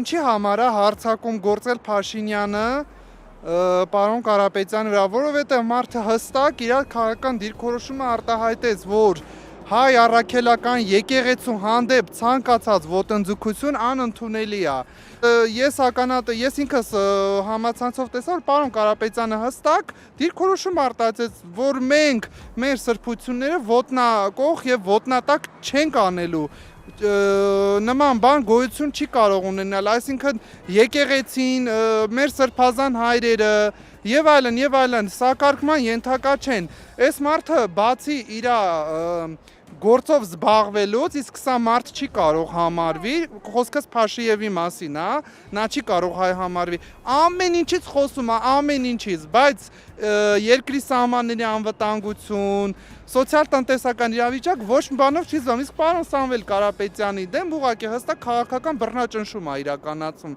Ինչի համար է հարձակում գործել Փաշինյանը պարոն Կարապետյանի վրա, որովհետև մարդը հստակ իր քաղաքական դիրքորոշումը արտահայտեց, որ հայ առաքելական եկեղեցու հանդեպ ցանկացած ոտնձգություն անընդունելի է։ Ես ինքս համացանցով տեսա, որ պարոն Կարապետյանը հստակ դիրքորոշում արտահայտեց, որ մենք մեր սրբությունները ոտնակող եւ ոտնատակ չենք անելու։ Նման բան գոյություն չի կարող ունենալ, այսինքն եկեղեցին, մեր սրբազան հայրերը եւ այլն սակարկման ենթակա չեն։ Այս մարդը բացի իր գործով զբաղվելուց, իսկ սա մարդ չի կարող համարվի, խոսքս Փաշիևի մասին է, նա չի կարող հայ համարվի, ամեն ինչից խոսում է, ամեն ինչից, բայց երկրի սահմանների անվտանգություն, սոցիալ-տնտեսական իրավիճակ ոչ մի բանով չի զբաղվում, իսկ պարոն Սամվել Կարապետյանի դեմ ուղղակի հստակ քաղաքական բռնաճնշում է իրականացում։